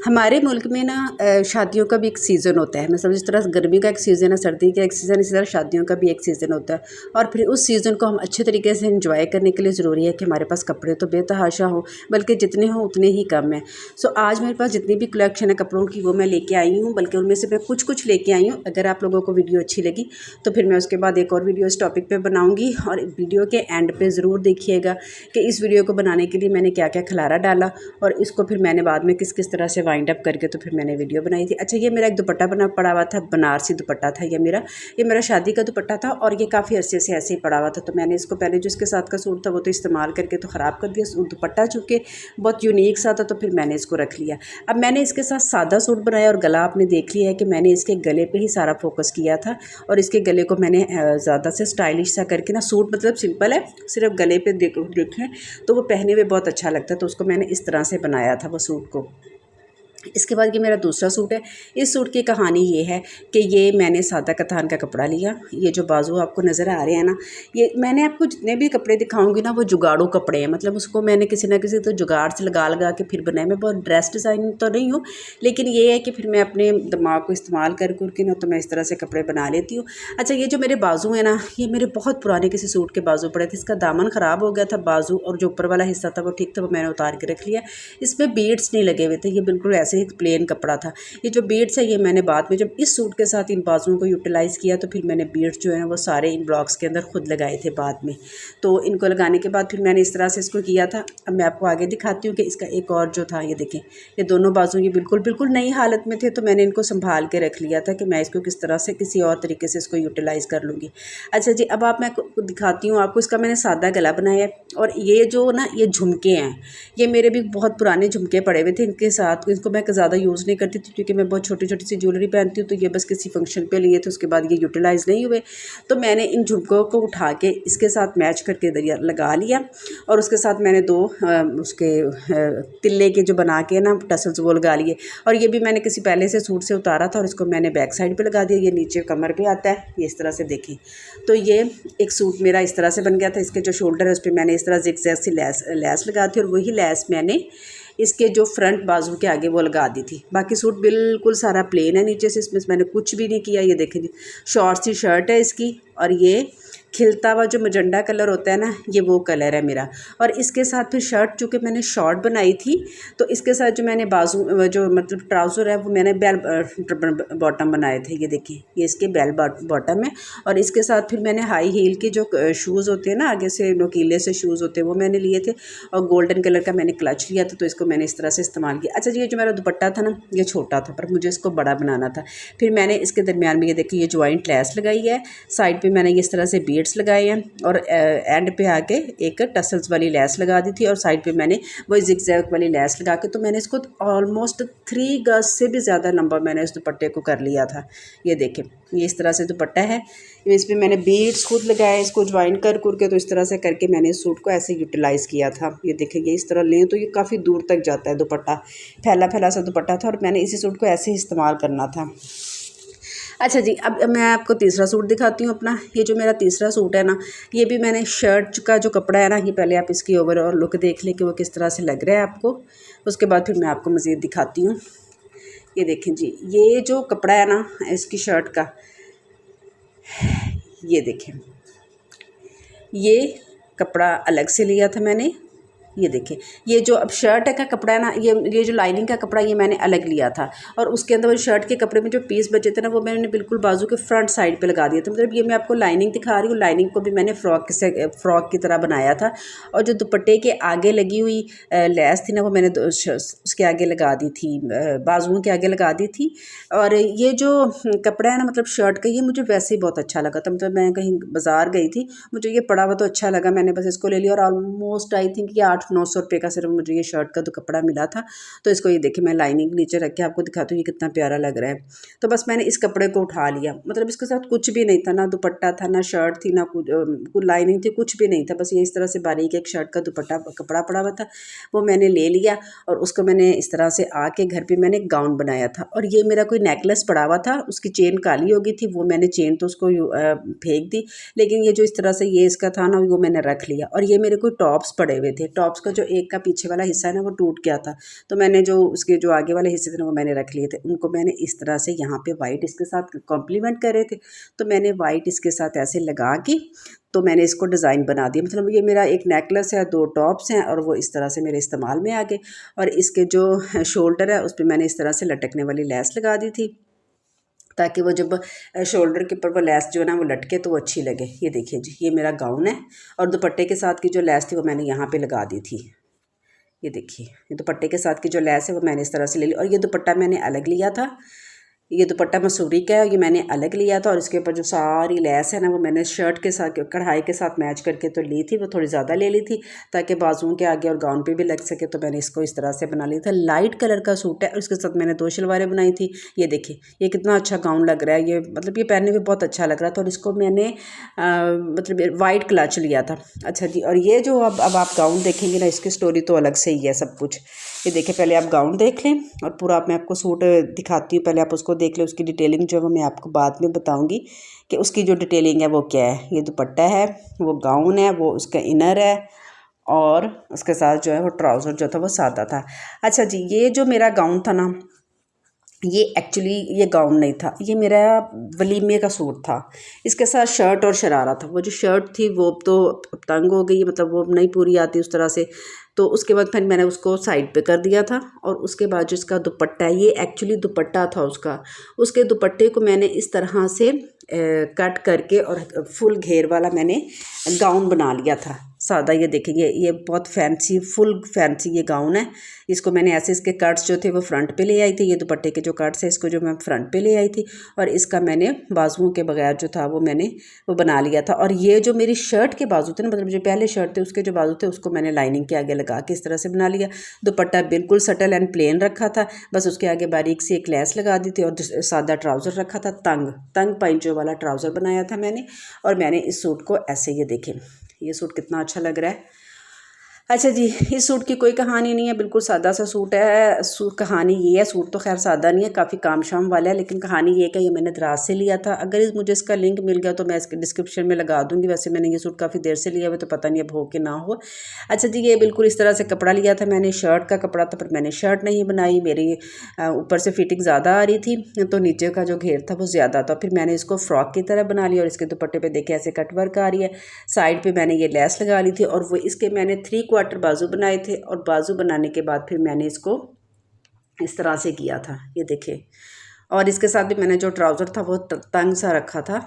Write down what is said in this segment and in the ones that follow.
हमारे मुल्क में ना शादियों का भी एक सीज़न होता है। मतलब जिस तरह गर्मी का एक सीज़न है, सर्दी का एक सीज़न, इसी तरह शादियों का भी एक सीज़न होता है। और फिर उस सीज़न को हम अच्छे तरीके से एंजॉय करने के लिए ज़रूरी है कि हमारे पास कपड़े तो बेतहाशा हों, बल्कि जितने हों उतने ही कम हैं। सो आज मेरे पास जितनी भी कलेक्शन है कपड़ों की वो मैं लेके आई हूँ, बल्कि उनमें से मैं कुछ कुछ लेके आई हूँ। अगर आप लोगों को वीडियो अच्छी लगी तो फिर मैं उसके बाद एक और वीडियो इस टॉपिक पर बनाऊँगी। और वीडियो के एंड पर ज़रूर देखिएगा कि इस वीडियो को बनाने के लिए मैंने क्या क्या खलारा डाला और इसको फिर मैंने बाद में किस किस तरह से वाइंड अप करके तो फिर मैंने वीडियो बनाई थी। अच्छा, ये मेरा एक दुपट्टा बना पड़ा हुआ था, बनारसी दुपट्टा था ये मेरा शादी का दुपट्टा था और ये काफ़ी अरसे से ऐसे ही पड़ा हुआ था। तो मैंने इसको पहले जो इसके साथ का सूट था वो तो इस्तेमाल करके तो ख़राब कर दिया। दुपट्टा चूँकि बहुत यूनिक सा था तो फिर मैंने इसको रख लिया। अब मैंने इसके साथ सादा सूट बनाया और गला आपने देख लिया है कि मैंने इसके गले पर ही सारा फोकस किया था। और इसके गले को मैंने ज़्यादा से स्टाइलिश सा करके ना, सूट मतलब सिंपल है, सिर्फ गले पर देखें तो वो पहने हुए बहुत अच्छा लगता है। तो उसको मैंने इस तरह से बनाया था वो सूट को। इसके बाद ये मेरा दूसरा सूट है। इस सूट की कहानी ये है कि ये मैंने सादा कतान का कपड़ा लिया। ये जो बाजू आपको नज़र आ रहे हैं ना, ये मैंने आपको जितने भी कपड़े दिखाऊंगी ना वो जुगाड़ू कपड़े हैं। मतलब उसको मैंने किसी ना किसी तो जुगाड़ से लगा लगा के फिर बनाया। मैं बहुत ड्रेस डिज़ाइन तो नहीं हूँ, लेकिन ये है कि फिर मैं अपने दिमाग को इस्तेमाल करके ना तो मैं इस तरह से कपड़े बना लेती हूँ। अच्छा, ये जो मेरे बाजू हैं ना, ये मेरे बहुत पुराने किसी सूट के बाजू पड़े थे। इसका दामन ख़राब हो गया था, बाजू और जो ऊपर वाला हिस्सा था वो ठीक था, वो मैंने उतार के रख लिया। इसमें बीड्स नहीं लगे हुए थे, ये बिल्कुल ऐसे ही प्लेन कपड़ा था। ये जो बीड्स है ये मैंने बाद में जब इस सूट के साथ इन बाजुओं को यूटिलाइज़ किया तो फिर मैंने बीड्स जो है वो सारे इन ब्लॉक्स के अंदर खुद लगाए थे बाद में। तो इनको लगाने के बाद फिर मैंने इस तरह से इसको किया था। अब मैं आपको आगे दिखाती हूँ कि इसका एक और जो था, ये देखें, ये दोनों बाजू ये बिल्कुल बिल्कुल नई हालत में थे। तो मैंने इनको संभाल के रख लिया था कि मैं इसको किस तरह से किसी और तरीके से इसको यूटिलाइज़ कर लूँगी। अच्छा जी, अब मैं दिखाती हूँ आपको। इसका मैंने सादा गला बनाया है और ये जो ना ये झुमके हैं, ये मेरे भी बहुत पुराने झुमके पड़े हुए थे। इनके साथ इसको मैं ज़्यादा यूज़ नहीं करती थी क्योंकि मैं बहुत छोटी छोटी सी ज्वेलरी पहनती हूँ, तो ये बस किसी फंक्शन पे लिए थे, उसके बाद ये यूटिलाइज़ नहीं हुए। तो मैंने इन झुमकों को उठा के इसके साथ मैच करके दरिया लगा लिया और उसके साथ मैंने दो उसके तिल्ले के जो बना के ना टसल्स वो लगा लिए। और ये भी मैंने किसी पहले से सूट से उतारा था और इसको मैंने बैक साइड पे लगा दिया। ये नीचे कमर पे आता है, ये इस तरह से देखें। तो ये एक सूट मेरा इस तरह से बन गया था। इसके जो शोल्डर है उस पर मैंने इस तरह ज़िगज़ैग सी लैस लगा दी और वही लैस मैंने इसके जो फ्रंट बाजू के आगे वो लगा दी थी। बाकी सूट बिल्कुल सारा प्लेन है नीचे से, इसमें मैंने कुछ भी नहीं किया। ये देखें जी, शॉर्ट सी शर्ट है इसकी और ये खिलता हुआ जो मजंडा कलर होता है ना, ये वो कलर है मेरा। और इसके साथ फिर शर्ट चूँकि मैंने शॉर्ट बनाई थी तो इसके साथ जो मैंने बाजू जो मतलब ट्राउज़र है वो मैंने बेल बॉटम बनाए थे। ये देखिए, ये इसके बेल बॉटम है। और इसके साथ फिर मैंने हाई हील के जो शूज़ होते हैं ना, आगे से नोकीले से शूज़ होते हैं, वो मैंने लिए थे। और गोल्डन कलर का मैंने क्लच लिया था, तो इसको मैंने इस तरह से इस्तेमाल किया। अच्छा जी, ये जो मेरा दुपट्टा था ना, ये छोटा था पर मुझे इसको बड़ा बनाना था। फिर मैंने इसके दरमियान में ये देखिए ये जॉइंट लैस लगाई है। साइड पे मैंने इस तरह से बीड्स लगाए हैं और एंड पे आके एक टसल्स वाली लैस लगा दी थी और साइड पे मैंने वही जिगजैग वाली लैस लगा के, तो मैंने इसको ऑलमोस्ट 3 गज से भी ज़्यादा लंबा मैंने इस दुपट्टे को कर लिया था। ये देखें, ये इस तरह से दुपट्टा है। इस पर मैंने बीड्स खुद लगाए, इसको ज्वाइन कर के, तो इस तरह से करके मैंने इस सूट को ऐसे यूटिलाइज़ किया था। ये देखेंगे इस तरह लें तो ये काफ़ी दूर तक जाता है दुपट्टा, फैला फैला सा दुपट्टा था और मैंने इसी सूट को ऐसे ही इस्तेमाल करना था। अच्छा जी, अब मैं आपको तीसरा सूट दिखाती हूँ अपना। ये जो मेरा तीसरा सूट है ना, ये भी मैंने शर्ट का जो कपड़ा है ना, ये पहले आप इसकी ओवरऑल लुक देख लें कि वो किस तरह से लग रहा है आपको। उसके बाद फिर मैं आपको मज़ीद दिखाती हूँ। ये देखें जी, ये जो कपड़ा है ना इसकी शर्ट का, ये देखें, ये कपड़ा अलग से लिया था मैंने। ये देखें, ये जो अब शर्ट का कपड़ा है ना, ये जो लाइनिंग का कपड़ा ये मैंने अलग लिया था और उसके अंदर वो शर्ट के कपड़े में जो पीस बचे थे ना, वो मैंने बिल्कुल बाजू के फ्रंट साइड पे लगा दिया था। मतलब ये मैं आपको लाइनिंग दिखा रही हूँ, लाइनिंग को भी मैंने फ्रॉक की तरह बनाया था। और जो दुपट्टे के आगे लगी हुई लैस थी ना, वो मैंने उसके आगे लगा दी थी, बाजुओं के आगे लगा दी थी। और ये जो कपड़ा है ना, मतलब शर्ट का, ये मुझे वैसे ही बहुत अच्छा लगा था। मतलब मैं कहीं बाज़ार गई थी, मुझे ये पड़ा हुआ तो अच्छा लगा, मैंने बस इसको ले लिया। और ऑलमोस्ट आई थिंक ये 800-900 रुपये का सिर्फ मुझे ये शर्ट का तो कपड़ा मिला था। तो इसको ये देखिए, मैं लाइनिंग नीचे रख के आपको दिखाती हूँ ये कितना प्यारा लग रहा है। तो बस मैंने इस कपड़े को उठा लिया। मतलब इसके साथ कुछ भी नहीं था, ना दुपट्टा था, ना शर्ट थी, ना कुछ लाइनिंग थी, कुछ भी नहीं था। बस ये इस तरह से बारीक एक शर्ट का दुपट्टा कपड़ा पड़ा हुआ था, वो मैंने ले लिया और उसको मैंने इस तरह से आके घर पे मैंने गाउन बनाया था। और ये मेरा कोई नेकलेस पड़ा हुआ था, उसकी चेन काली हो गई थी, वो मैंने चेन तो उसको फेंक दी, लेकिन ये जो इस तरह से ये इसका था ना, वो मैंने रख लिया। और ये मेरे कोई टॉप्स पड़े हुए थे, टॉप टॉप्स का जो एक का पीछे वाला हिस्सा है ना वो टूट गया था, तो मैंने जो उसके जो आगे वाले हिस्से थे ना वो मैंने रख लिए थे, उनको मैंने इस तरह से यहाँ पे वाइट इसके साथ कॉम्प्लीमेंट कर रहे थे, तो मैंने वाइट इसके साथ ऐसे लगा के तो मैंने इसको डिज़ाइन बना दिया। मतलब ये मेरा एक नेकलेस है, 2 टॉप्स हैं और वो इस तरह से मेरे इस्तेमाल में आ गए। और इसके जो शोल्डर है उस पर मैंने इस तरह से लटकने वाली लेस लगा दी थी, ताकि वो जब शोल्डर के ऊपर वो लेस जो है ना वो लटके तो वो अच्छी लगे। ये देखिए जी, ये मेरा गाउन है और दुपट्टे के साथ की जो लेस थी वो मैंने यहाँ पे लगा दी थी। ये देखिए, ये दुपट्टे के साथ की जो लेस है वो मैंने इस तरह से ले ली, और ये दुपट्टा मैंने अलग लिया था। ये दुपट्टा मसूरी का है, ये मैंने अलग लिया था, और इसके ऊपर जो सारी लेस है ना वो मैंने शर्ट के साथ कढ़ाई के साथ मैच करके तो ली थी, वो थोड़ी ज़्यादा ले ली थी ताकि बाजुओं के आगे और गाउन पे भी लग सके, तो मैंने इसको इस तरह से बना लिया था। लाइट कलर का सूट है और इसके साथ मैंने 2 शलवारें बनाई थी। ये देखिए, ये कितना अच्छा गाउन लग रहा है, ये मतलब ये पहनने में बहुत अच्छा लग रहा था, और इसको मैंने मतलब वाइट क्लच लिया था। अच्छा जी, और ये जो अब आप गाउन देखेंगे ना, इसकी स्टोरी तो अलग से ही है सब कुछ। ये देखिए, पहले आप गाउन देख लें और पूरा मैं आपको सूट दिखाती हूँ, पहले आप उसको देख लें। उसकी डिटेलिंग जो है वो मैं आपको बाद में बताऊंगी कि उसकी जो डिटेलिंग है वो क्या है। ये दुपट्टा है, वो गाउन है, वो उसका इनर है, और उसके साथ जो है वो ट्राउज़र जो था वो सादा था। अच्छा जी, ये जो मेरा गाउन था ना, ये एक्चुअली ये गाउन नहीं था, ये मेरा वलीमे का सूट था। इसके साथ शर्ट और शरारा था। वो जो शर्ट थी वो तो तंग हो गई, मतलब वो नहीं पूरी आती उस तरह से, तो उसके बाद फिर मैंने उसको साइड पे कर दिया था। और उसके बाद जो इसका दुपट्टा है, ये एक्चुअली दुपट्टा था उसका, उसके दुपट्टे को मैंने इस तरह से कट करके और फुल घेर वाला मैंने गाउन बना लिया था सादा। ये देखेंगे, ये बहुत फैंसी, फुल फैंसी ये गाउन है। इसको मैंने ऐसे, इसके कट्स जो थे वो फ्रंट पे ले आई थी, ये दुपट्टे के जो कट्स है इसको जो मैं फ्रंट पे ले आई थी, और इसका मैंने बाजुओं के बगैर जो था वो मैंने वो बना लिया था। और ये जो मेरी शर्ट के बाजू थे ना, मतलब जो पहले शर्ट थे उसके जो बाजू थे उसको मैंने लाइनिंग के आगे लगा के इस तरह से बना लिया। दुपट्टा बिल्कुल सटल एंड प्लेन रखा था, बस उसके आगे बारीक सी एक लेस लगा दी थी, और सादा ट्राउज़र रखा था, तंग पाइंचों वाला ट्राउज़र बनाया था मैंने। और मैंने इस सूट को ऐसे, ये देखें, ये सूट कितना अच्छा लग रहा है। अच्छा जी, इस सूट की कोई कहानी नहीं है, बिल्कुल सादा सा सूट है। कहानी ये है, सूट तो खैर सादा नहीं है, काफ़ी काम शाम वाला है, लेकिन कहानी ये है कि ये मैंने दराज से लिया था। अगर मुझे इसका लिंक मिल गया तो मैं इसके डिस्क्रिप्शन में लगा दूंगी। वैसे मैंने ये सूट काफ़ी देर से लिया हुआ, तो पता नहीं अब हो कि ना हो। अच्छा जी, ये बिल्कुल इस तरह से कपड़ा लिया था मैंने, शर्ट का कपड़ा था, पर मैंने शर्ट नहीं बनाई, मेरी ऊपर से फिटिंग ज़्यादा आ रही थी तो नीचे का जो घेर था वो ज़्यादा था। फिर मैंने इसको फ्रॉक की तरह बना लिया, और इसके दुपट्टे पे देखे ऐसे कटवर्क आ रही है, साइड पे मैंने ये लेस लगा ली थी, और वो इसके मैंने 3/4 बाजू बनाए थे। और बाजू बनाने के बाद फिर मैंने इसको इस तरह से किया था, ये देखिए। और इसके साथ भी मैंने जो ट्राउज़र था वो तंग सा रखा था।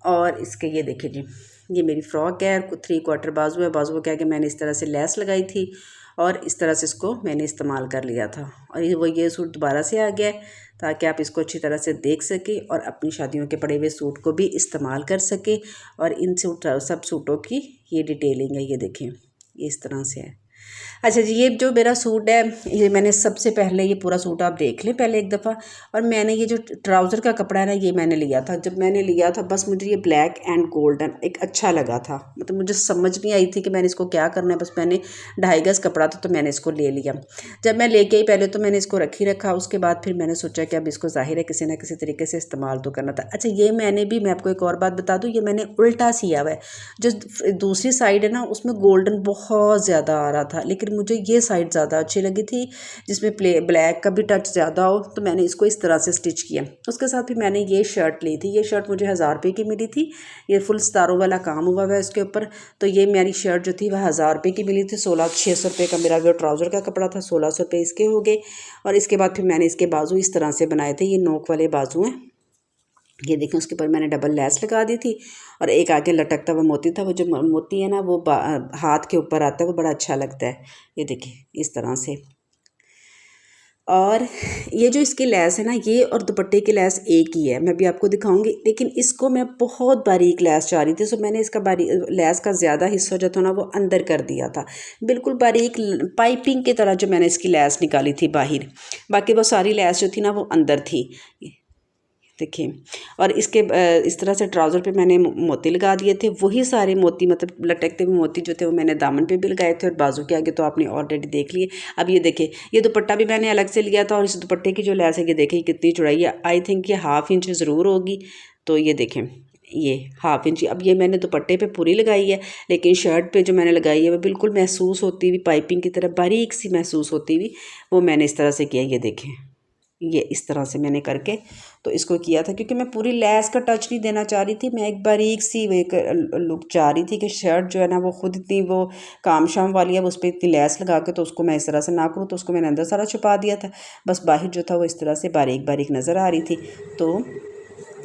और इसके ये देखिए जी, ये मेरी फ़्रॉक है, 3/4 बाजू है, बाजू के आगे मैंने इस तरह से लेस लगाई थी, और इस तरह से इसको मैंने इस्तेमाल कर लिया था। और ये सूट दोबारा से आ गया है, ताकि आप इसको अच्छी तरह से देख सकें और अपनी शादियों के पड़े हुए सूट को भी इस्तेमाल कर सकें। और इन सब सूटों की ये डिटेलिंग है, ये देखें, ये इस तरह से है। अच्छा जी, ये जो मेरा सूट है, ये मैंने सबसे पहले, ये पूरा सूट आप देख लें पहले एक दफ़ा। और मैंने ये जो ट्राउज़र का कपड़ा है ना, ये मैंने लिया था। जब मैंने लिया था, बस मुझे ये ब्लैक एंड गोल्डन एक अच्छा लगा था, मतलब मुझे समझ नहीं आई थी कि मैंने इसको क्या करना है। बस मैंने 2.5 गज कपड़ा था तो मैंने इसको ले लिया। जब मैं लेके आई, पहले तो मैंने इसको रखी रखा, उसके बाद फिर मैंने सोचा कि अब इसको ज़ाहिर है किसी ना किसी तरीके से इस्तेमाल तो करना था। अच्छा, ये मैंने भी, मैं आपको एक और बात बता दूँ, ये मैंने उल्टा सिया हुआ है। जो दूसरी साइड है ना, उसमें गोल्डन बहुत ज़्यादा आ रहा था, लेकिन मुझे ये साइड ज़्यादा अच्छी लगी थी जिसमें ब्लैक का भी टच ज़्यादा हो, तो मैंने इसको इस तरह से स्टिच किया। उसके साथ फिर मैंने ये शर्ट ली थी, ये शर्ट मुझे 1000 रुपये की मिली थी, ये फुल सितारों वाला काम हुआ है इसके ऊपर। तो ये मेरी शर्ट जो थी वह 1000 रुपये की मिली थी। 600 रुपये का मेरा जो ट्राउज़र का कपड़ा था, 1600 रुपये इसके हो गए। और इसके बाद फिर मैंने इसके बाजू इस तरह से बनाए थे, ये नोक वाले बाजू हैं, ये देखें। उसके ऊपर मैंने डबल लेस लगा दी थी, और एक आगे लटकता हुआ मोती था। वो जो मोती है ना, वो हाथ के ऊपर आता है, वो बड़ा अच्छा लगता है, ये देखिए इस तरह से। और ये जो इसकी लेस है ना, ये और दुपट्टे की लेस एक ही है, मैं भी आपको दिखाऊंगी, लेकिन इसको मैं बहुत बारीक लेस चाह रही थी, सो मैंने इसका लेस का ज़्यादा हिस्सा जो था ना वो अंदर कर दिया था, बिल्कुल बारीक पाइपिंग की तरह जो मैंने इसकी लेस निकाली थी बाहर। बाकी वो सारी लेस जो थी ना वो अंदर थी, देखिए। और इसके इस तरह से ट्राउज़र पे मैंने मोती लगा दिए थे, वही सारे मोती, मतलब लटकते हुए मोती जो थे वो मैंने दामन पे भी लगाए थे, और बाजू के आगे तो आपने ऑलरेडी देख लिए। अब ये देखिए, ये दुपट्टा भी मैंने अलग से लिया था, और इस दुपट्टे की जो लेस है, ये देखिए कितनी चौड़ाई है, आई थिंक ये 1/2 इंच ज़रूर होगी। तो ये देखें, ये हाफ इंच। अब ये मैंने दुपट्टे पे पूरी लगाई है, लेकिन शर्ट पे जो मैंने लगाई है वो बिल्कुल महसूस होती हुई पाइपिंग की तरह बारीक सी महसूस होती हुई, वो मैंने इस तरह से किया। ये देखें, ये इस तरह से मैंने करके तो इसको किया था, क्योंकि मैं पूरी लैस का टच नहीं देना चाह रही थी। मैं एक बारीक सी एक लुक चाह रही थी कि शर्ट जो है ना वो खुद इतनी वो काम शाम वाली है, उस पर इतनी लैस लगा के तो उसको मैं इस तरह से ना करूँ। तो उसको मैंने अंदर सारा छुपा दिया था, बस बाहर जो था वो इस तरह से बारीक बारीक नज़र आ रही थी। तो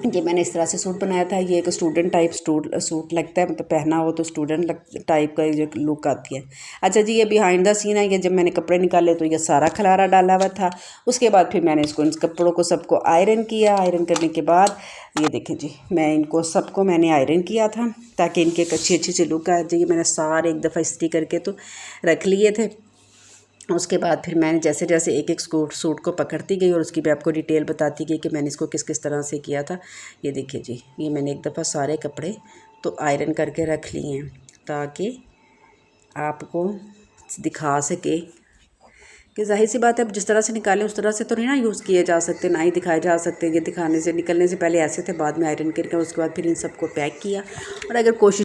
ये मैंने इस तरह से सूट बनाया था। ये एक स्टूडेंट टाइप सूट लगता है, मतलब पहना हो तो स्टूडेंट टाइप का जो लुक आती है। अच्छा जी, ये बिहाइंड द सीन है। ये जब मैंने कपड़े निकाले तो ये सारा खलारा डाला हुआ था। उसके बाद फिर मैंने इसको इन कपड़ों को सबको आयरन किया। आयरन करने के बाद ये देखें जी, मैं इनको सबको मैंने आयरन किया था ताकि इनके एक अच्छी सी लुक आ जाए। मैंने सारे एक दफ़ा इस्त्री करके तो रख लिए थे। उसके बाद फिर मैंने जैसे जैसे एक एक सूट को पकड़ती गई और उसकी भी आपको डिटेल बताती गई कि मैंने इसको किस किस तरह से किया था। ये देखिए जी, ये मैंने एक दफ़ा सारे कपड़े तो आयरन करके रख लिए हैं ताकि आपको दिखा सके कि जाहिर सी बात है, अब जिस तरह से निकालें उस तरह से तो नहीं ना यूज़ किए जा सकते, ना ही दिखाए जा सकते। ये दिखाने से निकलने से पहले ऐसे थे, बाद में आयरन करके उसके बाद फिर इन सबको पैक किया। और अगर कोशिश